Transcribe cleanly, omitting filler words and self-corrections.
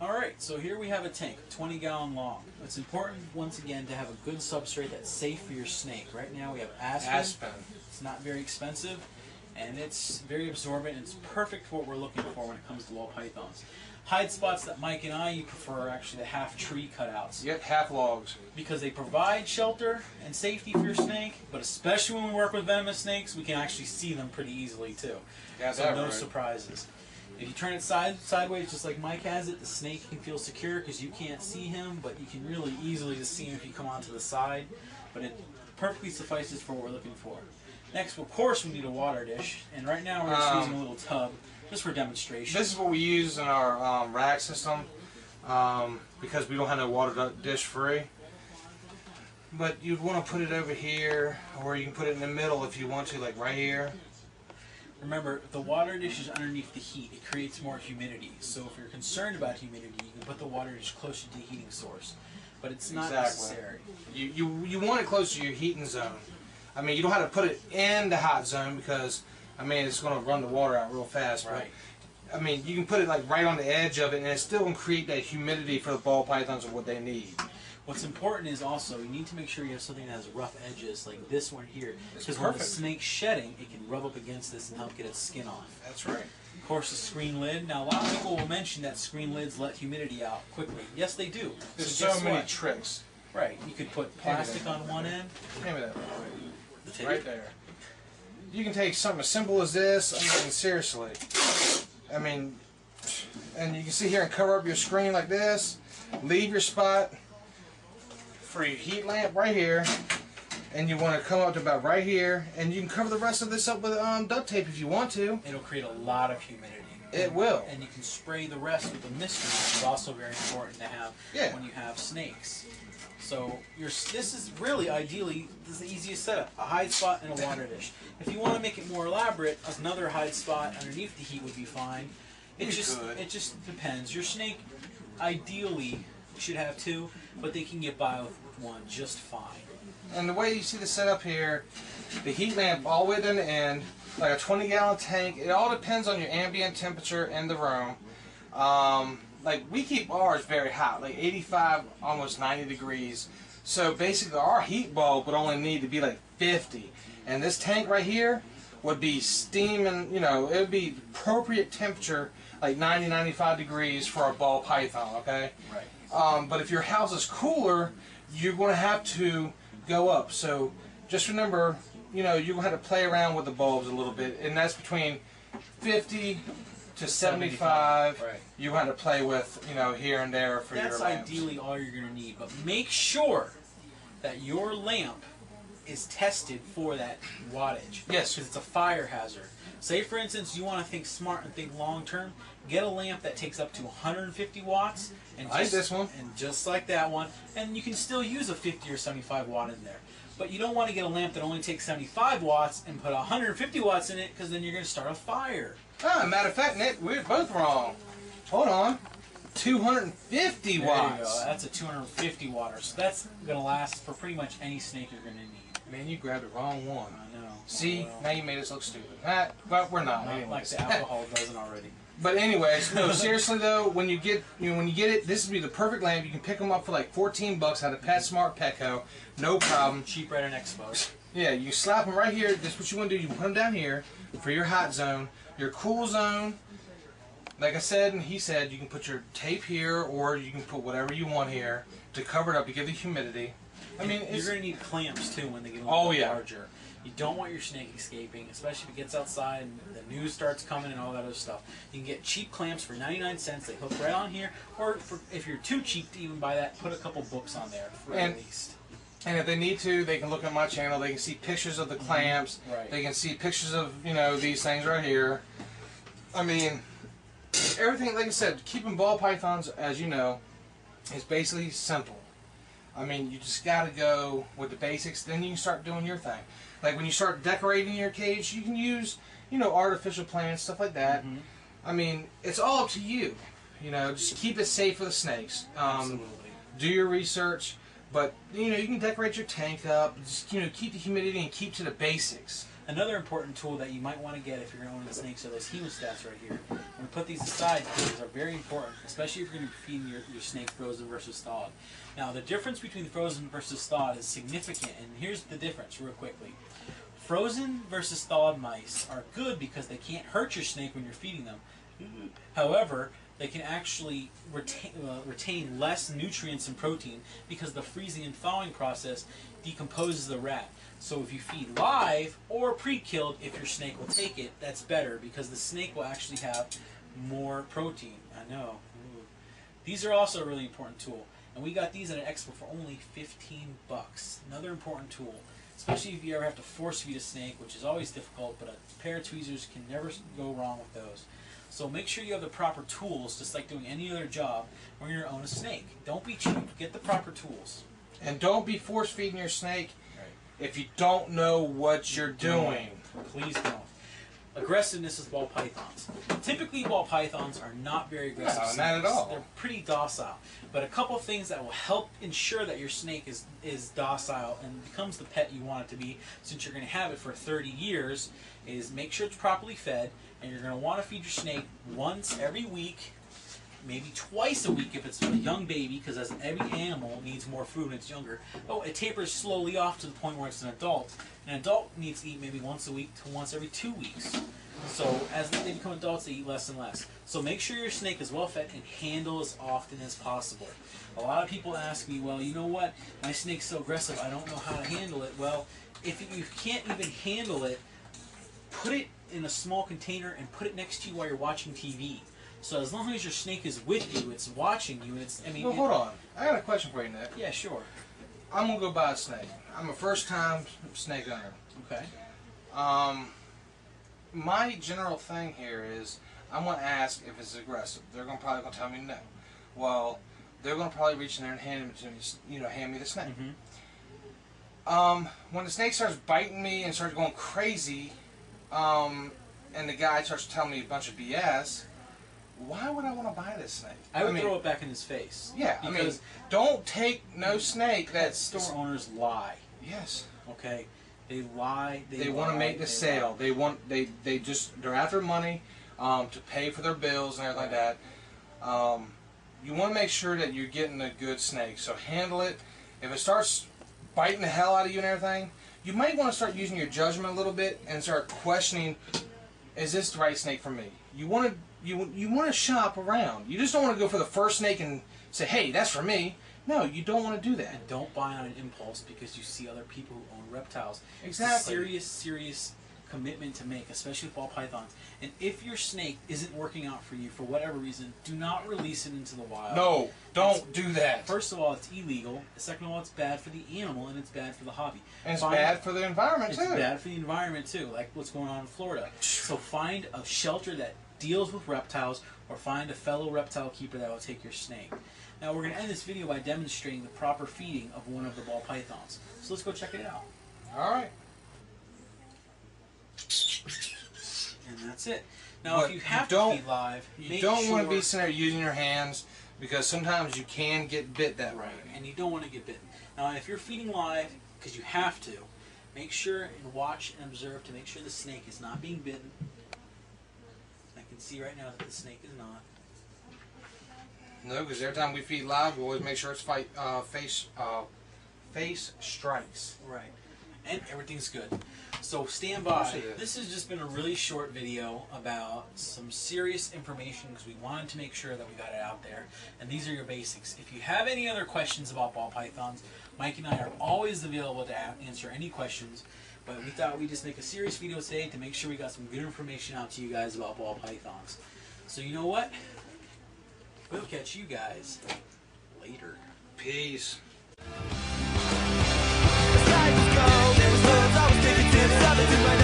Alright, so here we have a tank, 20-gallon long. It's important, once again, to have a good substrate that's safe for your snake. Right now we have aspen. It's not very expensive, and it's very absorbent, and it's perfect for what we're looking for when it comes to ball pythons. Hide spots that Mike and I prefer are actually the half tree cutouts. Yep, half logs. Because they provide shelter and safety for your snake, but especially when we work with venomous snakes, we can actually see them pretty easily too. So no surprises. If you turn it sideways, just like Mike has it, the snake can feel secure because you can't see him, but you can really easily just see him if you come onto the side. But it perfectly suffices for what we're looking for. Next, of course, we need a water dish, and right now we're just using a little tub, just for demonstration. This is what we use in our rack system, because we don't have no water dish free. But you'd want to put it over here, or you can put it in the middle if you want to, like right here. Remember, if the water dish is underneath the heat, it creates more humidity. So if you're concerned about humidity, you can put the water dish closer to the heating source. But it's not necessary. You want it close to your heating zone. I mean, you don't have to put it in the hot zone because, I mean, it's going to run the water out real fast. Right. But, I mean, you can put it like right on the edge of it, and it still can create that humidity for the ball pythons of what they need. What's important is also you need to make sure you have something that has rough edges like this one here, because when the snake's shedding, it can rub up against this and help get its skin off. That's right. Of course, the screen lid. Now, a lot of people will mention that screen lids let humidity out quickly. Yes, they do. There's so many tricks. Right. You could put plastic on one end. Hand me that. Right there. You can take something as simple as this. I mean, seriously. I mean, and you can sit here and cover up your screen like this. Leave your spot for your heat lamp right here, and you want to come up to about right here, and you can cover the rest of this up with duct tape if you want to. It'll create a lot of humidity. It will. And you can spray the rest with a mister, which is also very important to have when you have snakes. So this is really ideally this is the easiest setup: a hide spot and a water dish. If you want to make it more elaborate, another hide spot underneath the heat would be fine. It just depends. Your snake ideally should have two, but they can get by with one just fine. And the way you see the setup here, the heat lamp all the way down the end, like a 20-gallon tank. It all depends on your ambient temperature in the room. Like we keep ours very hot, like 85, almost 90 degrees. So basically our heat bulb would only need to be like 50. And this tank right here would be steaming, you know, it would be appropriate temperature, like 90, 95 degrees for a ball python, okay? Right. But if your house is cooler, you're going to have to go up. So just remember, you know, you're going to have to play around with the bulbs a little bit, and that's between 50 to 75. Right. You want to play with, you know, here and there for your lamps. That's ideally all you're going to need, but make sure that your lamp is tested for that wattage. Yes. Because it's a fire hazard. Say, for instance, you want to think smart and think long term. Get a lamp that takes up to 150 watts. And like this one. And just like that one. And you can still use a 50 or 75 watt in there. But you don't want to get a lamp that only takes 75 watts and put 150 watts in it, because then you're going to start a fire. Ah, matter of fact, Nick, we're both wrong. Hold on. 250 watts. There you go. That's a 250 watter. So that's going to last for pretty much any snake you're going to need. Man, you grabbed the wrong one. I know. See, well, now you made us look stupid. But we're not. Not like the alcohol doesn't already. But anyways, no, seriously though, when you get it, this would be the perfect lamp. You can pick them up for like 14 bucks out of PetSmart, Petco, no problem. Cheap right on Expos. Yeah, you slap them right here. This is what you want to do. You put them down here for your hot zone, your cool zone. Like I said, and he said, you can put your tape here, or you can put whatever you want here to cover it up to give the humidity. I mean, you're going to need clamps too when they get a little bit larger. You don't want your snake escaping, especially if it gets outside and the news starts coming and all that other stuff. You can get cheap clamps for 99 cents. They hook right on here. Or if you're too cheap to even buy that, put a couple books on there at least. And if they need to, they can look at my channel. They can see pictures of the clamps. Right. They can see pictures of, you know, these things right here. I mean, everything, like I said, keeping ball pythons, as you know, is basically simple. I mean, you just got to go with the basics, then you can start doing your thing. Like when you start decorating your cage, you can use, you know, artificial plants, stuff like that. Mm-hmm. I mean, it's all up to you. You know, just keep it safe for the snakes. Absolutely. Do your research, but, you know, you can decorate your tank up. Just, you know, keep the humidity and keep to the basics. Another important tool that you might want to get if you're owning snakes are those hemostats right here. I'm going to put these aside because these are very important, especially if you're going to be feeding your snake frozen versus thawed. Now, the difference between frozen versus thawed is significant, and here's the difference real quickly. Frozen versus thawed mice are good because they can't hurt your snake when you're feeding them. However, they can actually retain less nutrients and protein because the freezing and thawing process decomposes the rat. So if you feed live or pre-killed, if your snake will take it, that's better because the snake will actually have more protein. I know. Ooh. These are also a really important tool. And we got these at an expo for only 15 bucks. Another important tool, especially if you ever have to force feed a snake, which is always difficult, but a pair of tweezers can never go wrong with those. So make sure you have the proper tools, just like doing any other job when you're owning a snake. Don't be cheap. Get the proper tools. And don't be force feeding your snake if you don't know what you're doing. Please don't. Aggressiveness is ball pythons. Typically, ball pythons are not very aggressive snakes. Not at all. They're pretty docile. But a couple things that will help ensure that your snake is docile and becomes the pet you want it to be, since you're going to have it for 30 years, is make sure it's properly fed, and you're going to want to feed your snake once every week, maybe twice a week if it's a young baby, because as every animal needs more food when it's younger. Oh, it tapers slowly off to the point where it's an adult. An adult needs to eat maybe once a week to once every 2 weeks. So as they become adults, they eat less and less. So make sure your snake is well fed and handle as often as possible. A lot of people ask me, well, you know what? My snake's so aggressive, I don't know how to handle it. Well, if you can't even handle it, put it in a small container and put it next to you while you're watching TV. So as long as your snake is with you, it's watching you, and it's, I mean... Well, hold on. I got a question for you, Nick. Yeah, sure. I'm going to go buy a snake. I'm a first-time snake owner. Okay. My general thing here is I'm going to ask if it's aggressive. They're probably going to tell me no. Well, they're going to probably reach in there and hand me the snake. Mm-hmm. When the snake starts biting me and starts going crazy, and the guy starts telling me a bunch of BS, why would I want to buy this snake? I would throw it back in his face. Yeah, because don't take no snake that's... Store owners lie. Yes. Okay? They lie. They want to make the sale. They're after money to pay for their bills and everything like that. You want to make sure that you're getting a good snake. So handle it. If it starts biting the hell out of you and everything, you might want to start using your judgment a little bit and start questioning, is this the right snake for me? You want to shop around. You just don't want to go for the first snake and say, hey, that's for me. No, you don't want to do that. And don't buy on an impulse because you see other people who own reptiles. Exactly. It's a serious, serious commitment to make, especially with ball pythons. And if your snake isn't working out for you for whatever reason, do not release it into the wild. No, don't do that. First of all, it's illegal. Second of all, it's bad for the animal and it's bad for the hobby. And it's bad for the environment, too. It's bad for the environment, too, like what's going on in Florida. So find a shelter that deals with reptiles, or find a fellow reptile keeper that will take your snake. Now we're going to end this video by demonstrating the proper feeding of one of the ball pythons. So let's go check it out. Alright. And that's it. Now if you have to feed live, you don't want to be sitting there using your hands, because sometimes you can get bit that way. And you don't want to get bitten. Now if you're feeding live, because you have to, make sure and watch and observe to make sure the snake is not being bitten. I can see right now that the snake is not. No, because every time we feed live, we always make sure it's face strikes. Right. And everything's good. So stand by. This has just been a really short video about some serious information because we wanted to make sure that we got it out there. And these are your basics. If you have any other questions about ball pythons, Mike and I are always available to answer any questions. But we thought we'd just make a serious video today to make sure we got some good information out to you guys about ball pythons. So you know what? We'll catch you guys later. Peace. There was love, I was taking tips, I've been to my